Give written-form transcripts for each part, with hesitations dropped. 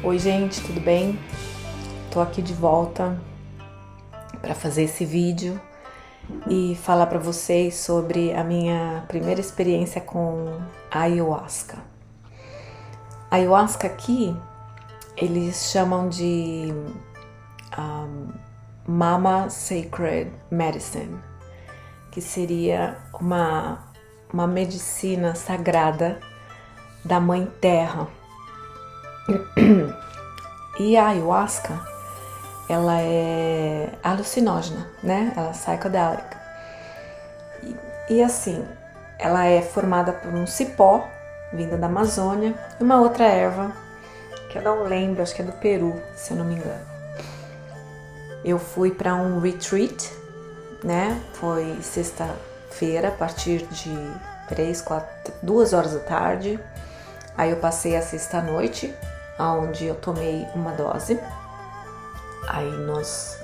Oi gente, tudo bem? Tô aqui de volta para fazer esse vídeo e falar para vocês sobre a minha primeira experiência com a ayahuasca. A ayahuasca aqui eles chamam de Mama Sacred Medicine, que seria uma medicina sagrada da Mãe Terra. E a ayahuasca, ela é alucinógena, né? Ela é psicodélica. E assim, ela é formada por um cipó, vinda da Amazônia, e uma outra erva, que eu não lembro, acho que é do Peru, se eu não me engano. Eu fui para um retreat, né? Foi sexta-feira, a partir de 2 horas da tarde. Aí eu passei a sexta-noite, onde eu tomei uma dose. Aí nós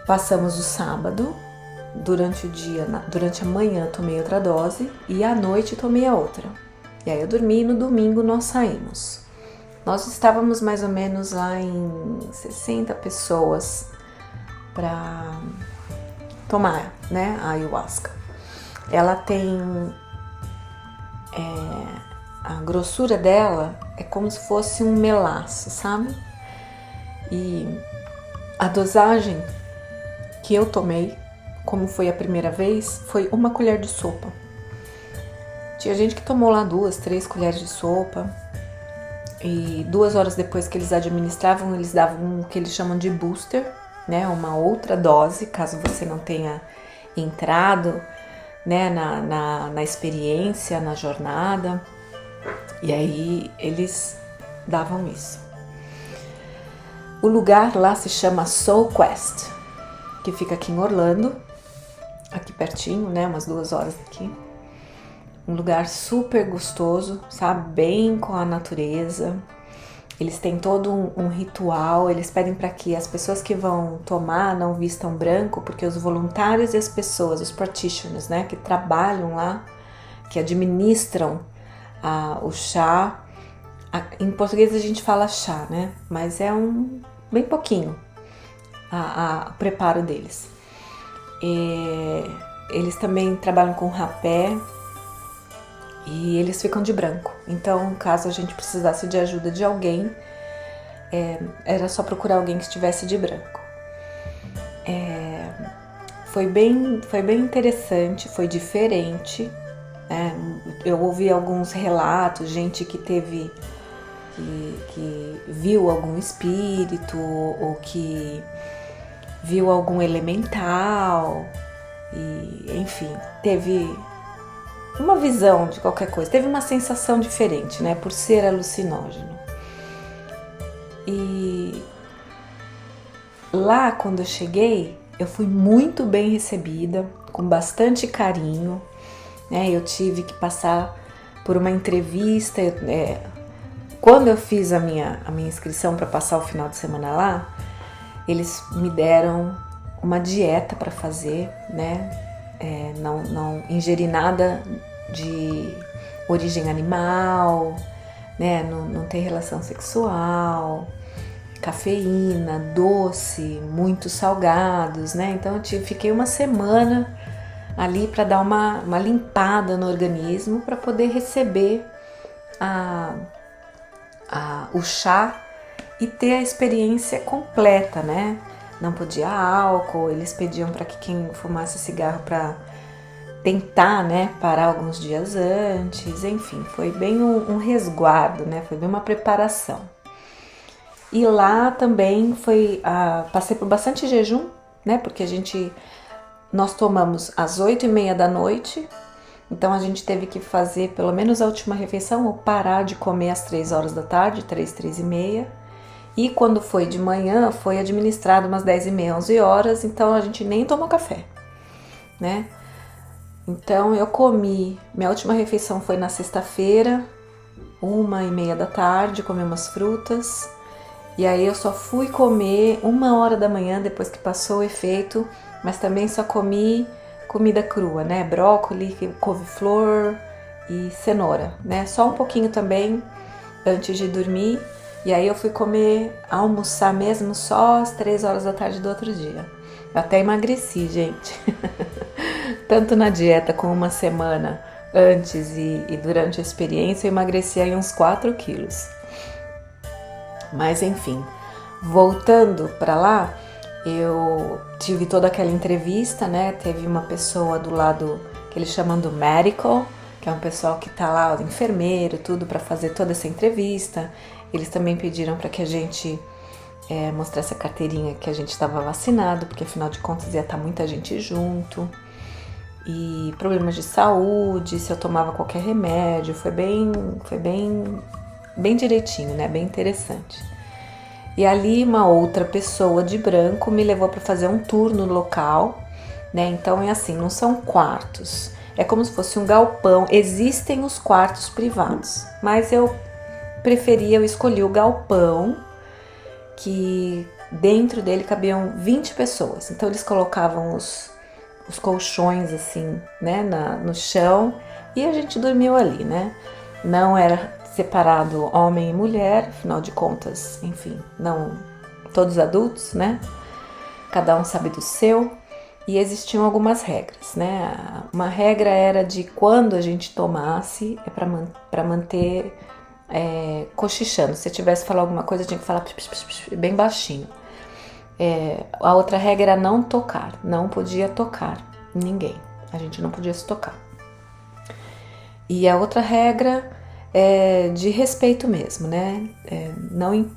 passamos o sábado, durante o dia, durante a manhã tomei outra dose e à noite tomei a outra. E aí eu dormi e no domingo nós saímos. Nós estávamos mais ou menos lá em 60 pessoas para tomar, né, a ayahuasca. Ela tem a grossura dela é como se fosse um melaço, sabe? E a dosagem que eu tomei, como foi a primeira vez, foi 1 colher de sopa. Tinha gente que tomou lá 2, 3 colheres de sopa. E 2 horas depois que eles administravam, eles davam o que eles chamam de booster, né? Uma outra dose, caso você não tenha entrado, né, na experiência, na jornada. E aí eles davam isso. O lugar lá se chama Soul Quest, que fica aqui em Orlando, aqui pertinho, né, umas 2 horas daqui. Um lugar super gostoso, sabe, bem com a natureza. Eles têm todo um ritual, eles pedem para que as pessoas que vão tomar não vistam branco, porque os voluntários e as pessoas, os practitioners, né, que trabalham lá, que administram o chá, em português a gente fala chá, né, mas é bem pouquinho o preparo deles. Eles também trabalham com rapé e eles ficam de branco. Então, caso a gente precisasse de ajuda de alguém, era só procurar alguém que estivesse de branco. Foi bem interessante, foi diferente. Eu ouvi alguns relatos, gente que teve que viu algum espírito ou que viu algum elemental e, enfim, teve uma visão de qualquer coisa, teve uma sensação diferente, né, por ser alucinógeno. E lá, quando eu cheguei, eu fui muito bem recebida, com bastante carinho, né, eu tive que passar por uma entrevista. Quando eu fiz a minha inscrição para passar o final de semana lá, eles me deram uma dieta para fazer, né? Não ingerir nada de origem animal, né? Não ter relação sexual, cafeína, doce, muitos salgados, né? Então eu fiquei uma semana ali para dar uma limpada no organismo para poder receber o chá e ter a experiência completa, né? Não podia álcool, eles pediam para que quem fumasse cigarro para tentar, né, parar alguns dias antes, enfim, foi bem um resguardo, né? Foi bem uma preparação. E lá também passei por bastante jejum, né? Porque nós tomamos às 8h30 da noite. Então a gente teve que fazer pelo menos a última refeição ou parar de comer às 3 horas da tarde, 3h30. E quando foi de manhã, foi administrado umas 10h30, 11 horas, então a gente nem tomou café, né? Então eu comi, minha última refeição foi na sexta-feira, 1h30 da tarde, comi umas frutas. E aí eu só fui comer 1h da manhã, depois que passou o efeito, mas também só comi comida crua, né? Brócolis, couve-flor e cenoura, né? Só um pouquinho também antes de dormir, E aí eu fui almoçar mesmo só às 3 horas da tarde do outro dia. Eu até emagreci, gente. Tanto na dieta como uma semana antes e durante a experiência, eu emagreci aí uns 4 quilos. Mas enfim, voltando para lá, eu tive toda aquela entrevista, né? Teve uma pessoa do lado que eles chamam do medical, que é um pessoal que tá lá, o enfermeiro, tudo, para fazer toda essa entrevista. Eles também pediram para que a gente mostrasse a carteirinha que a gente estava vacinado, porque afinal de contas ia estar muita gente junto. E problemas de saúde, se eu tomava qualquer remédio, foi bem direitinho, né? Bem interessante. E ali uma outra pessoa de branco me levou para fazer um tour no local, né? Então é assim, não são quartos, é como se fosse um galpão. Existem os quartos privados, mas eu escolhi o galpão, que dentro dele cabiam 20 pessoas. Então eles colocavam os colchões assim, né, no chão, e a gente dormiu ali, né? Não era separado homem e mulher, afinal de contas, enfim, não todos adultos, né? Cada um sabe do seu. E existiam algumas regras, né? Uma regra era de quando a gente tomasse, para manter cochichando. Se eu tivesse que falar alguma coisa, eu tinha que falar bem baixinho. A outra regra era não tocar, não podia tocar ninguém, a gente não podia se tocar. E a outra regra é de respeito mesmo, né?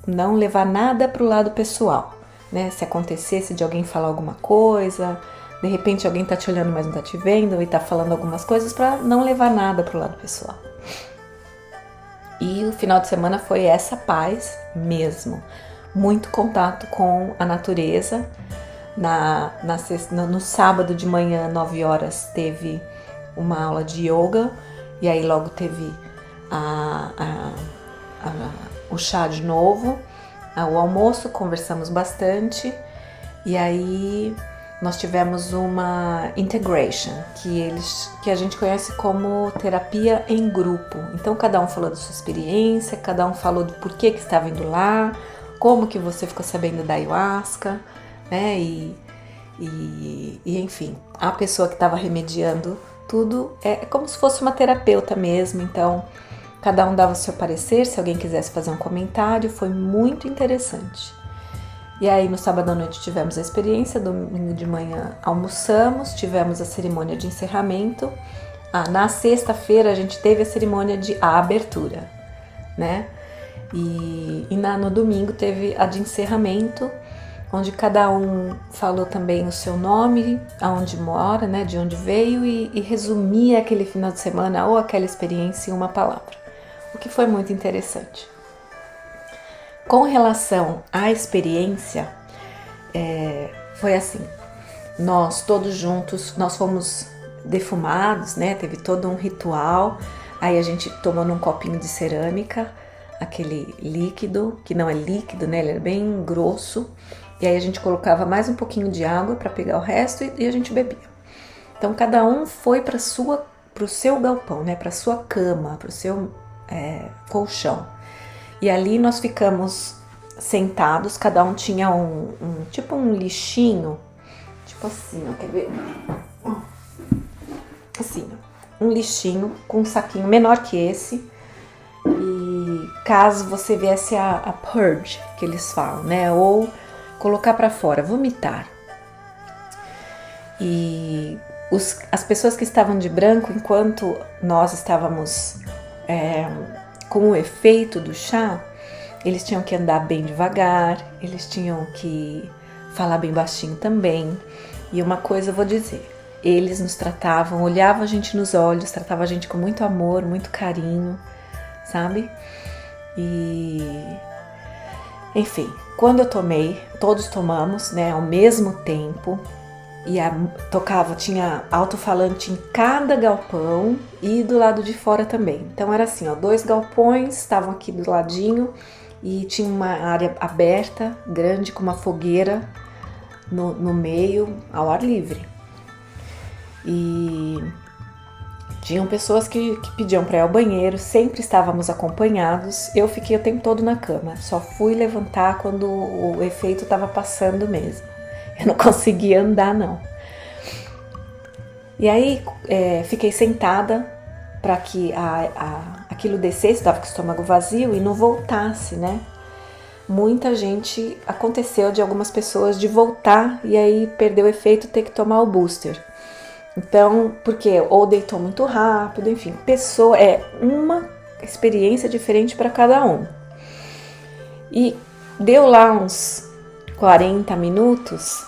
Não levar nada pro lado pessoal, né? Se acontecesse de alguém falar alguma coisa, de repente alguém tá te olhando, mas não tá te vendo, e tá falando algumas coisas, para não levar nada pro lado pessoal. E o final de semana foi essa paz mesmo, muito contato com a natureza. No sábado de manhã, 9 horas, teve uma aula de yoga, e aí logo teve o chá de novo, o almoço, conversamos bastante, e aí nós tivemos uma integration, que a gente conhece como terapia em grupo. Então cada um falou da sua experiência, cada um falou do porquê que estava indo lá, como que você ficou sabendo da ayahuasca, né? E enfim, a pessoa que estava remediando tudo é como se fosse uma terapeuta mesmo. Então cada um dava o seu parecer, se alguém quisesse fazer um comentário, foi muito interessante. E aí no sábado à noite tivemos a experiência, domingo de manhã almoçamos, tivemos a cerimônia de encerramento. Na sexta-feira a gente teve a cerimônia de abertura, né? E no domingo teve a de encerramento, onde cada um falou também o seu nome, aonde mora, né, de onde veio, e resumia aquele final de semana ou aquela experiência em uma palavra, o que foi muito interessante. Com relação à experiência, foi assim, nós todos juntos, nós fomos defumados, né, teve todo um ritual, aí a gente tomou num copinho de cerâmica, aquele líquido, que não é líquido, né, ele é bem grosso, e aí a gente colocava mais um pouquinho de água para pegar o resto e a gente bebia. Então cada um foi para o seu galpão, né, para sua cama, para o seu colchão. E ali nós ficamos sentados, cada um tinha tipo um lixinho, tipo assim, ó, quer ver? Assim, um lixinho com um saquinho menor que esse. E caso você viesse a purge, que eles falam, né? Ou colocar para fora, vomitar. E as pessoas que estavam de branco, enquanto nós estávamos com o efeito do chá, eles tinham que andar bem devagar, eles tinham que falar bem baixinho também. E uma coisa eu vou dizer, eles nos tratavam, olhavam a gente nos olhos, tratavam a gente com muito amor, muito carinho, sabe? E enfim, quando eu tomei, todos tomamos, né, ao mesmo tempo, e tinha alto-falante em cada galpão e do lado de fora também. Então era assim, ó, 2 galpões estavam aqui do ladinho e tinha uma área aberta, grande, com uma fogueira no meio, ao ar livre. E Tinham pessoas que pediam para ir ao banheiro, sempre estávamos acompanhados. Eu fiquei o tempo todo na cama, só fui levantar quando o efeito estava passando mesmo. Eu não conseguia andar, não. E aí fiquei sentada para que aquilo descesse, estava com o estômago vazio e não voltasse, né? Muita gente, aconteceu de algumas pessoas de voltar e aí perdeu o efeito, ter que tomar o booster. Então, porque ou deitou muito rápido, enfim, uma experiência diferente para cada um. E deu lá uns 40 minutos,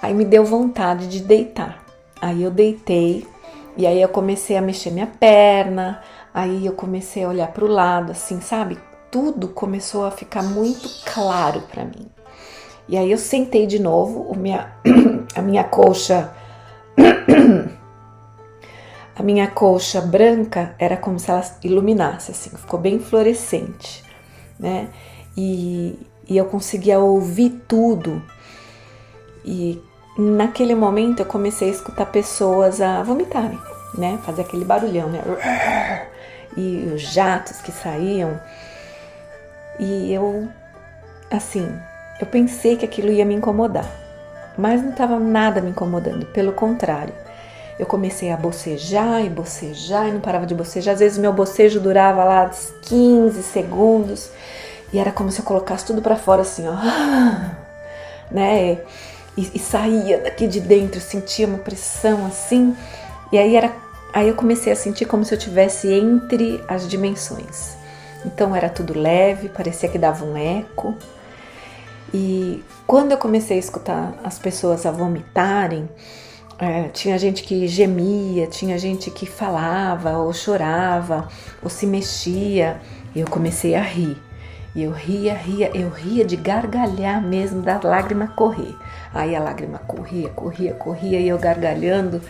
aí me deu vontade de deitar. Aí eu deitei e aí eu comecei a mexer minha perna, aí eu comecei a olhar para o lado, assim, sabe? Tudo começou a ficar muito claro para mim. E aí eu sentei de novo, a minha coxa branca era como se ela iluminasse, assim, ficou bem fluorescente, né? E eu conseguia ouvir tudo. E naquele momento eu comecei a escutar pessoas a vomitarem, né? Fazer aquele barulhão, né? E os jatos que saíam. E eu pensei que aquilo ia me incomodar, mas não estava nada me incomodando, pelo contrário. Eu comecei a bocejar e não parava de bocejar. Às vezes meu bocejo durava lá 15 segundos e era como se eu colocasse tudo para fora assim, ó, né? E saía daqui de dentro, sentia uma pressão assim. E aí eu comecei a sentir como se eu estivesse entre as dimensões. Então era tudo leve, parecia que dava um eco. E quando eu comecei a escutar as pessoas a vomitarem, tinha gente que gemia, tinha gente que falava, ou chorava, ou se mexia, e eu comecei a rir. E eu ria de gargalhar mesmo, da lágrima correr. Aí a lágrima corria, e eu gargalhando.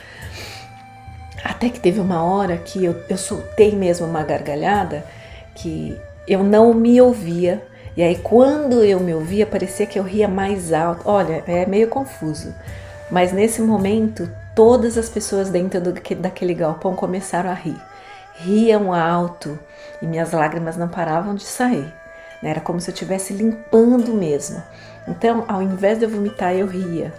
Até que teve uma hora que eu soltei mesmo uma gargalhada, que eu não me ouvia. E aí quando eu me ouvia, parecia que eu ria mais alto. Olha, é meio confuso. Mas nesse momento, todas as pessoas dentro daquele galpão começaram a rir. Riam alto e minhas lágrimas não paravam de sair. Era como se eu estivesse limpando mesmo. Então, ao invés de eu vomitar, eu ria.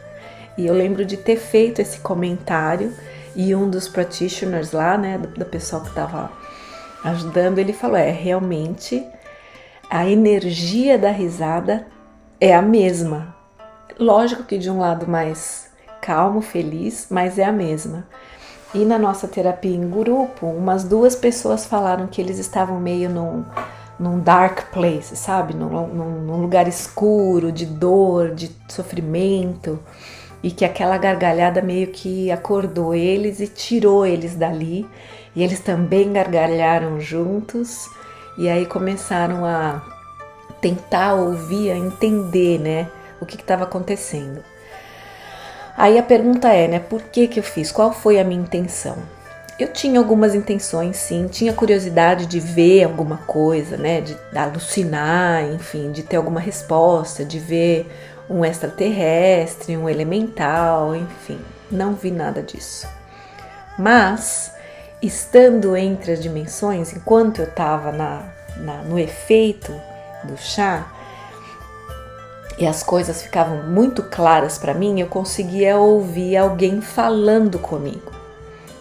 E eu lembro de ter feito esse comentário e um dos practitioners lá, né, do pessoal que estava ajudando, ele falou, realmente a energia da risada é a mesma. Lógico que de um lado mais calmo, feliz, mas é a mesma. E na nossa terapia em grupo, umas 2 pessoas falaram que eles estavam meio num dark place, sabe? Num lugar escuro, de dor, de sofrimento, e que aquela gargalhada meio que acordou eles e tirou eles dali, e eles também gargalharam juntos, e aí começaram a tentar ouvir, a entender, né, o que estava acontecendo. Aí a pergunta é, né, por que eu fiz? Qual foi a minha intenção? Eu tinha algumas intenções, sim, tinha curiosidade de ver alguma coisa, né, de alucinar, enfim, de ter alguma resposta, de ver um extraterrestre, um elemental, enfim, não vi nada disso. Mas, estando entre as dimensões, enquanto eu estava no efeito do chá, e as coisas ficavam muito claras para mim, eu conseguia ouvir alguém falando comigo,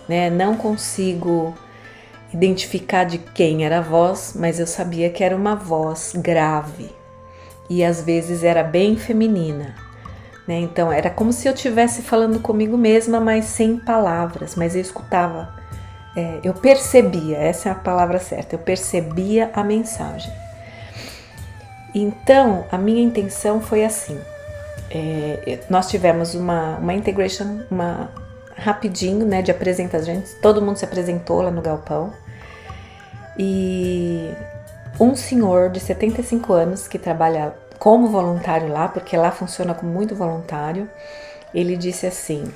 né? Não consigo identificar de quem era a voz, mas eu sabia que era uma voz grave e às vezes era bem feminina, né? Então era como se eu estivesse falando comigo mesma, mas sem palavras, mas eu escutava, eu percebia, essa é a palavra certa, eu percebia a mensagem. Então, a minha intenção foi assim, nós tivemos uma integration, rapidinho, né, de apresentação, todo mundo se apresentou lá no galpão, e um senhor de 75 anos que trabalha como voluntário lá, porque lá funciona com muito voluntário, ele disse assim,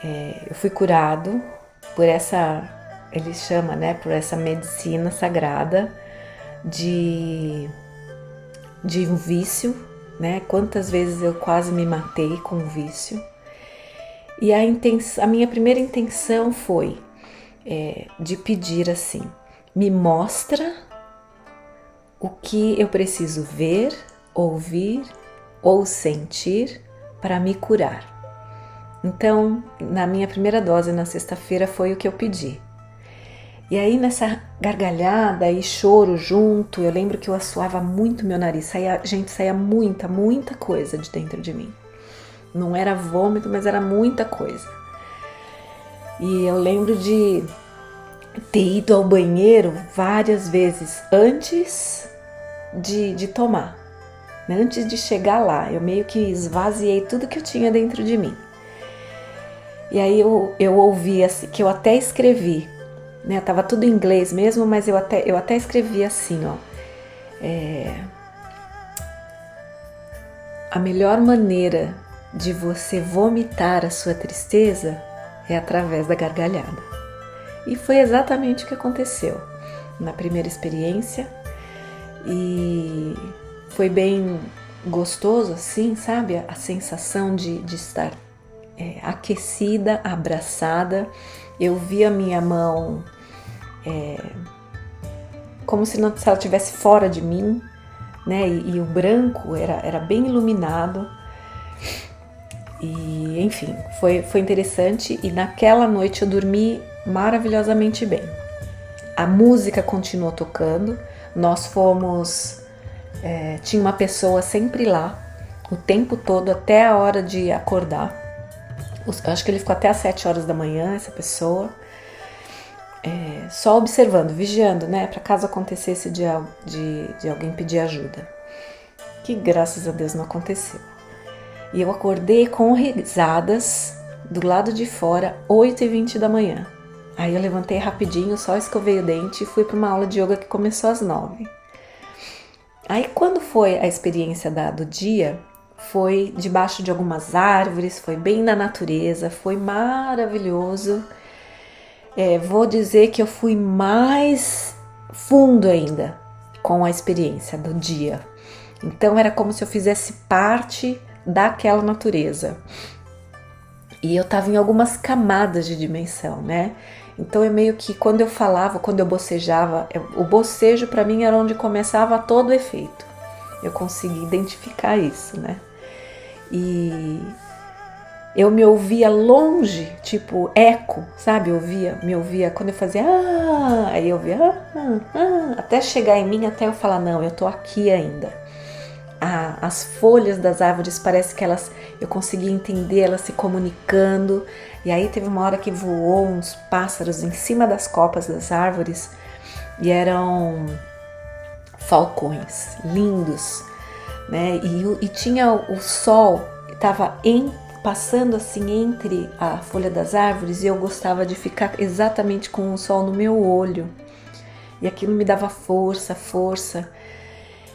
eu fui curado por essa, ele chama, né, por essa medicina sagrada de um vício, né? Quantas vezes eu quase me matei com o vício. E a minha primeira intenção foi de pedir assim: me mostra o que eu preciso ver, ouvir ou sentir para me curar. Então, na minha primeira dose na sexta-feira foi o que eu pedi. E aí nessa gargalhada e choro junto, eu lembro que eu assoava muito meu nariz, saía muita coisa de dentro de mim. Não era vômito, mas era muita coisa. E eu lembro de ter ido ao banheiro várias vezes antes de tomar, né? Antes de chegar lá, eu meio que esvaziei tudo que eu tinha dentro de mim. E aí eu ouvi assim, que eu até escrevi, né? Tava tudo em inglês mesmo, mas eu até escrevi assim, ó. A melhor maneira de você vomitar a sua tristeza é através da gargalhada. E foi exatamente o que aconteceu na primeira experiência. E foi bem gostoso, assim, sabe? A sensação de estar aquecida, abraçada. Eu vi a minha mão como se ela estivesse fora de mim, né? E o branco era bem iluminado. E, enfim, foi interessante. E naquela noite eu dormi maravilhosamente bem. A música continuou tocando. Nós fomos... tinha uma pessoa sempre lá, o tempo todo, até a hora de acordar. Acho que ele ficou até às 7 horas da manhã, essa pessoa. Só observando, vigiando, né? Para caso acontecesse de alguém pedir ajuda. Que graças a Deus não aconteceu. E eu acordei com risadas do lado de fora, 8h20 da manhã. Aí eu levantei rapidinho, só escovei o dente e fui para uma aula de yoga que começou às 9. Aí quando foi a experiência do dia, foi debaixo de algumas árvores, foi bem na natureza, foi maravilhoso. Vou dizer que eu fui mais fundo ainda com a experiência do dia. Então era como se eu fizesse parte daquela natureza. E eu estava em algumas camadas de dimensão, né? Então eu meio que quando eu falava, quando eu bocejava, o bocejo para mim era onde começava todo o efeito. Eu consegui identificar isso, né? E eu me ouvia longe, tipo eco, sabe? Me ouvia quando eu fazia aí eu ouvia até chegar em mim, até eu falar, não, eu tô aqui ainda. As folhas das árvores parece que eu conseguia entender elas se comunicando. E aí teve uma hora que voou uns pássaros em cima das copas das árvores e eram falcões lindos, né? E tinha o sol, estava passando assim entre a folha das árvores e eu gostava de ficar exatamente com o sol no meu olho. E aquilo me dava força.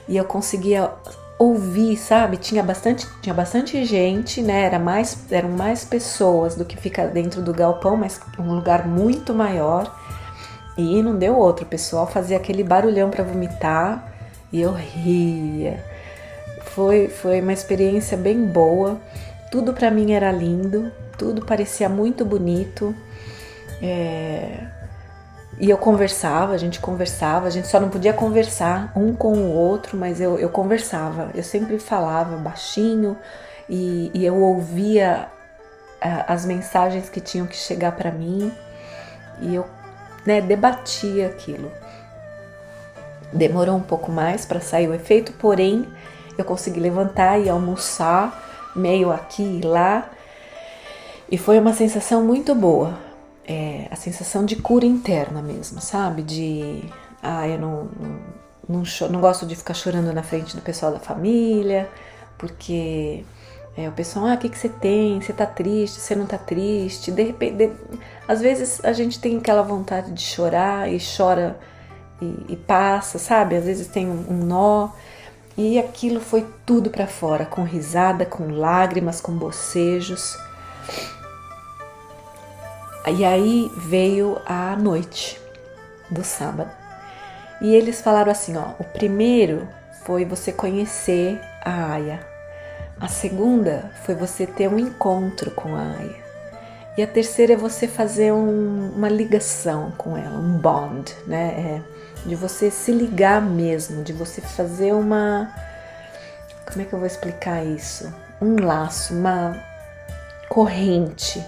E eu conseguia ouvir, sabe? Tinha bastante gente, né? Eram mais pessoas do que fica dentro do galpão, mas um lugar muito maior. E não deu outro, o pessoal fazia aquele barulhão para vomitar e eu ria. Foi uma experiência bem boa. Tudo para mim era lindo, tudo parecia muito bonito. E a gente só não podia conversar um com o outro, mas eu conversava, eu sempre falava baixinho e eu ouvia as mensagens que tinham que chegar para mim e eu, né, debatia aquilo. Demorou um pouco mais para sair o efeito, porém eu consegui levantar e almoçar meio aqui e lá e foi uma sensação muito boa. A sensação de cura interna mesmo, sabe? Eu não gosto de ficar chorando na frente do pessoal da família, porque o pessoal, o que você tem? Você tá triste? Você não tá triste? De repente, às vezes a gente tem aquela vontade de chorar e chora e passa, sabe? Às vezes tem um nó e aquilo foi tudo pra fora, com risada, com lágrimas, com bocejos. E aí veio a noite do sábado. E eles falaram assim, ó, o primeiro foi você conhecer a Aya. A segunda foi você ter um encontro com a Aya. E a terceira é você fazer uma ligação com ela, um bond, né? De você se ligar mesmo, de você fazer uma... Como é que eu vou explicar isso? Um laço, uma corrente.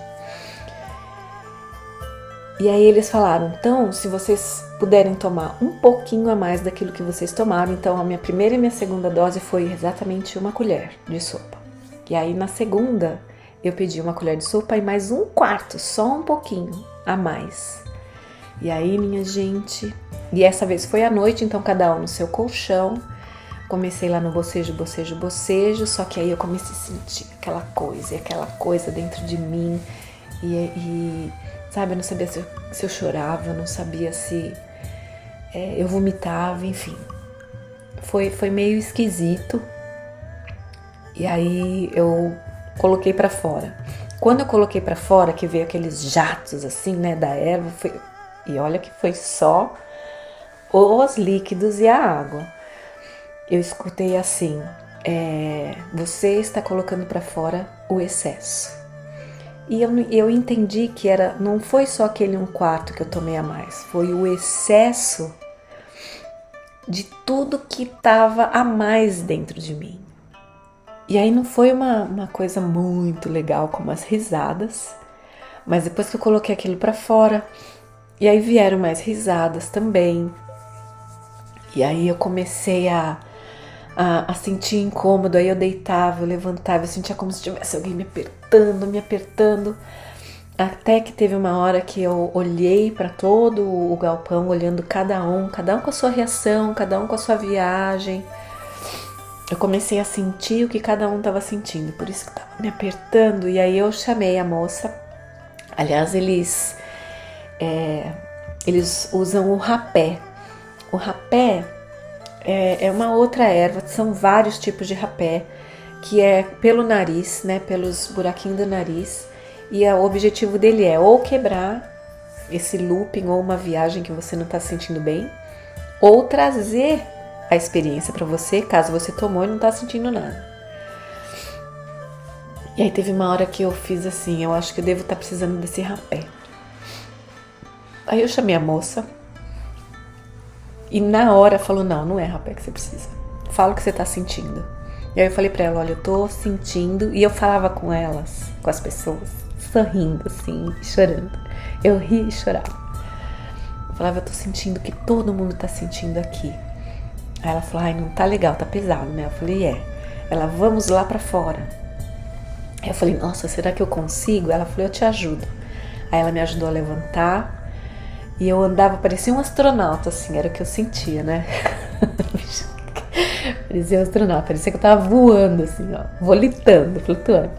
E aí eles falaram, então, se vocês puderem tomar um pouquinho a mais daquilo que vocês tomaram, então a minha primeira e minha segunda dose foi exatamente 1 colher de sopa. E aí na segunda eu pedi 1 colher de sopa e mais 1/4, só um pouquinho a mais. E aí, minha gente, e essa vez foi à noite, então cada um no seu colchão. Comecei lá no bocejo, bocejo, bocejo, só que aí eu comecei a sentir aquela coisa dentro de mim. E sabe, eu não sabia se eu chorava, eu não sabia se eu vomitava, enfim. Foi meio esquisito. E aí eu coloquei pra fora. Quando eu coloquei pra fora, que veio aqueles jatos assim, né, da erva, e olha que foi só os líquidos e a água. Eu escutei assim, você está colocando pra fora o excesso. E eu entendi que não foi só aquele 1/4 que eu tomei a mais, foi o excesso de tudo que estava a mais dentro de mim. E aí não foi uma coisa muito legal como as risadas, mas depois que eu coloquei aquilo pra fora, e aí vieram mais risadas também. E aí eu comecei a sentir incômodo, aí eu deitava, eu levantava, eu sentia como se tivesse alguém me apertando, até que teve uma hora que eu olhei para todo o galpão, olhando cada um com a sua reação, cada um com a sua viagem. Eu comecei a sentir o que cada um estava sentindo, por isso que estava me apertando. E aí eu chamei a moça. Aliás, eles usam o rapé. O rapé é uma outra erva, são vários tipos de rapé, que é pelo nariz, né, pelos buraquinhos do nariz. E o objetivo dele é ou quebrar esse looping ou uma viagem que você não está se sentindo bem, ou trazer a experiência para você, caso você tomou e não tá sentindo nada. E aí teve uma hora que eu fiz assim, eu acho que eu devo estar precisando desse rapé. Aí eu chamei a moça e na hora falou, não é rapé que você precisa. Fala o que você tá sentindo. E aí eu falei pra ela, olha, eu tô sentindo, e eu falava com elas, com as pessoas, sorrindo assim, chorando. Eu ria e chorava. Eu falava, eu tô sentindo o que todo mundo tá sentindo aqui. Aí ela falou, ai, não tá legal, tá pesado, né? Eu falei, Ela, vamos lá pra fora. Aí eu falei, nossa, será que eu consigo? Ela falou, eu te ajudo. Aí ela me ajudou a levantar e eu andava, parecia um astronauta, assim, era o que eu sentia, né? Parecia um astronauta, parecia que eu tava voando, assim, ó, volitando, flutuando.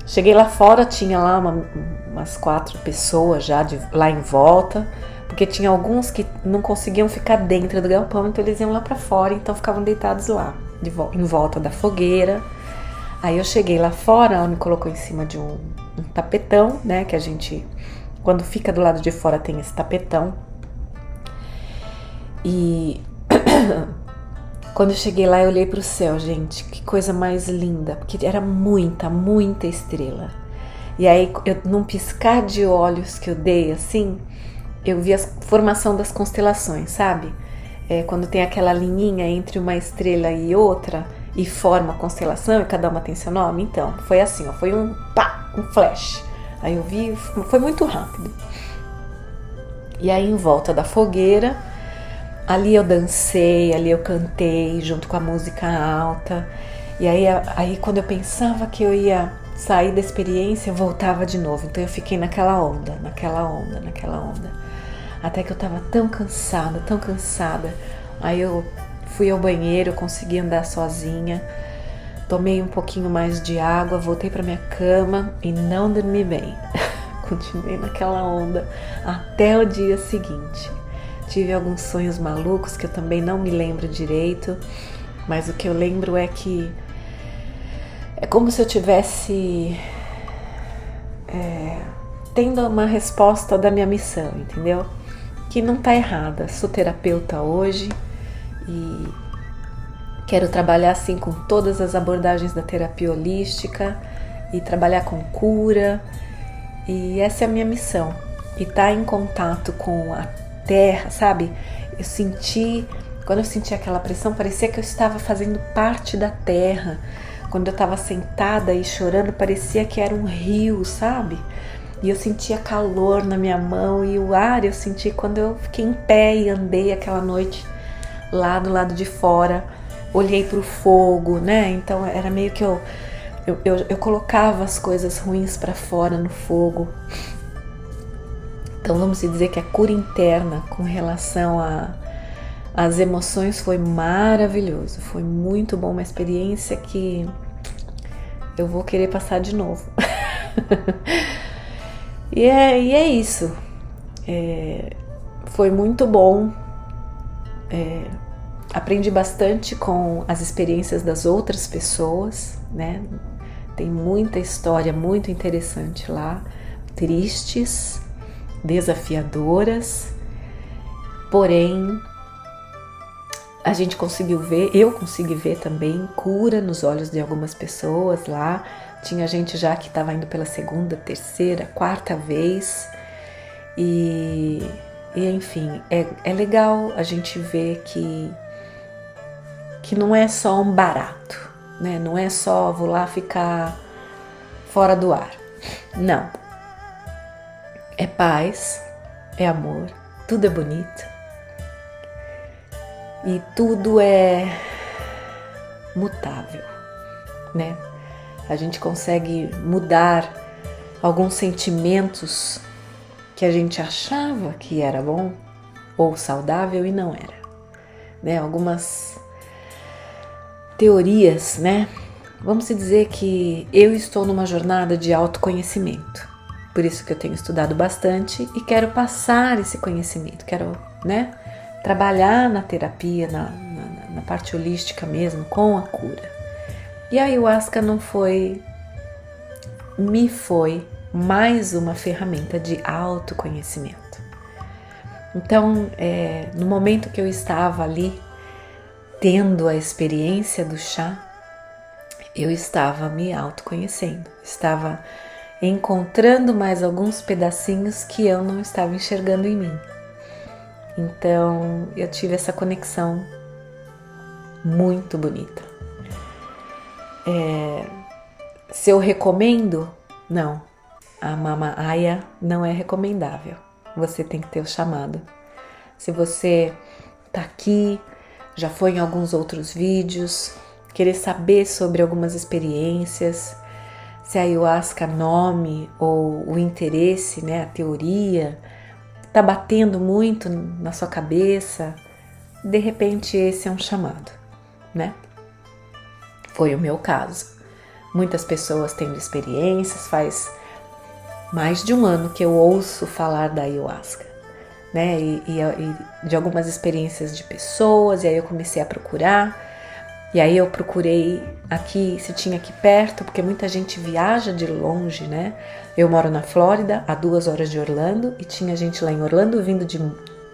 Cheguei lá fora, tinha lá umas 4 pessoas já lá em volta, porque tinha alguns que não conseguiam ficar dentro do galpão, então eles iam lá pra fora, então ficavam deitados lá, em volta da fogueira. Aí eu cheguei lá fora, ela me colocou em cima de um tapetão, né, que a gente, quando fica do lado de fora tem esse tapetão. E quando eu cheguei lá eu olhei pro céu, gente, que coisa mais linda, porque era muita estrela. E aí, num piscar de olhos que eu dei, assim, eu vi a formação das constelações, sabe? Quando tem aquela linhinha entre uma estrela e outra e forma a constelação e cada uma tem seu nome. Então, foi assim, ó, foi um flash. Aí eu vi, foi muito rápido. E aí, em volta da fogueira, ali eu dancei, ali eu cantei junto com a música alta. E aí quando eu pensava que eu ia sair da experiência, eu voltava de novo. Então eu fiquei naquela onda. Até que eu tava tão cansada. Aí eu fui ao banheiro, consegui andar sozinha. Tomei um pouquinho mais de água, voltei pra minha cama e não dormi bem. Continuei naquela onda até o dia seguinte. Tive alguns sonhos malucos que eu também não me lembro direito, mas o que eu lembro é que é como se eu tivesse tendo uma resposta da minha missão, entendeu? Que não tá errada. Sou terapeuta hoje e quero trabalhar assim com todas as abordagens da terapia holística e trabalhar com cura E essa é a minha missão. E estar em contato com a terra, sabe? Quando eu senti aquela pressão, parecia que eu estava fazendo parte da terra. Quando eu estava sentada e chorando, parecia que era um rio, sabe? E eu sentia calor na minha mão e o ar eu senti quando eu fiquei em pé e andei aquela noite lá do lado de fora. Olhei para o fogo, né? Então era meio que eu colocava as coisas ruins para fora no fogo. Então vamos dizer que a cura interna com relação às emoções foi maravilhoso. Foi muito bom, uma experiência que eu vou querer passar de novo. E é isso. Foi muito bom. Aprendi bastante com as experiências das outras pessoas, né? Tem muita história muito interessante lá, tristes, desafiadoras, porém a gente conseguiu ver, eu consegui ver também cura nos olhos de algumas pessoas lá. Tinha gente já que estava indo pela segunda, terceira, quarta vez e enfim, é legal a gente ver que não é só um barato, né? Não é só vou lá ficar fora do ar. Não. É paz, é amor, tudo é bonito e tudo é mutável, né? A gente consegue mudar alguns sentimentos que a gente achava que era bom ou saudável e não era, né? Algumas teorias, né? Vamos dizer que eu estou numa jornada de autoconhecimento. Por isso que eu tenho estudado bastante e quero passar esse conhecimento, quero, né, trabalhar na terapia, na parte holística mesmo, com a cura. E a ayahuasca me foi mais uma ferramenta de autoconhecimento. Então, no momento que eu estava ali, tendo a experiência do chá, eu estava me autoconhecendo, estava encontrando mais alguns pedacinhos que eu não estava enxergando em mim. Então eu tive essa conexão muito bonita. Se eu recomendo? Não, a Mama Aya não é recomendável. Você tem que ter o chamado. Se você tá aqui, já foi em alguns outros vídeos, querer saber sobre algumas experiências, se a ayahuasca nome ou o interesse, né, a teoria, tá batendo muito na sua cabeça, de repente esse é um chamado, né? Foi o meu caso. Muitas pessoas tendo experiências, faz mais de um ano que eu ouço falar da ayahuasca, né? E de algumas experiências de pessoas, e aí eu comecei a procurar. E aí eu procurei aqui, se tinha aqui perto, porque muita gente viaja de longe, né? Eu moro na Flórida, a 2 horas de Orlando, e tinha gente lá em Orlando vindo de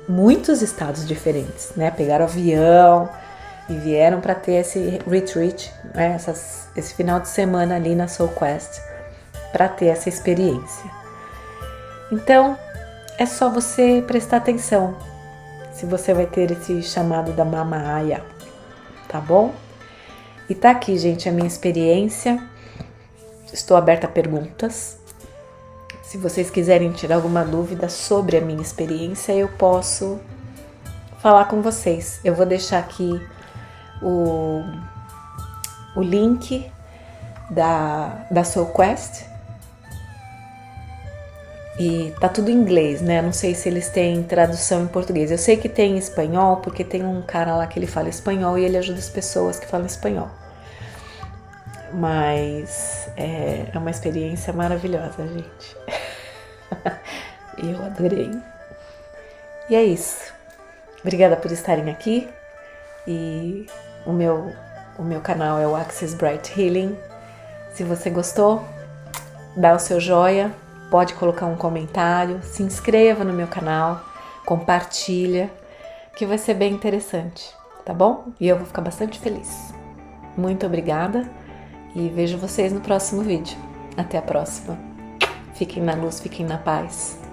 muitos estados diferentes, né? Pegaram avião e vieram para ter esse retreat, né? Esse final de semana ali na Soul Quest, para ter essa experiência. Então, é só você prestar atenção se você vai ter esse chamado da Mama Aya, tá bom? E tá aqui, gente, a minha experiência. Estou aberta a perguntas. Se vocês quiserem tirar alguma dúvida sobre a minha experiência, eu posso falar com vocês. Eu vou deixar aqui o link da Soul Quest. E tá tudo em inglês, né? Não sei se eles têm tradução em português. Eu sei que tem em espanhol, porque tem um cara lá que ele fala espanhol e ele ajuda as pessoas que falam espanhol. Mas é uma experiência maravilhosa, gente. Eu adorei. E é isso. Obrigada por estarem aqui. E o meu canal é o Access Bright Healing. Se você gostou, dá o seu joia. Pode colocar um comentário, se inscreva no meu canal, compartilha, que vai ser bem interessante, tá bom? E eu vou ficar bastante feliz. Muito obrigada e vejo vocês no próximo vídeo. Até a próxima. Fiquem na luz, fiquem na paz.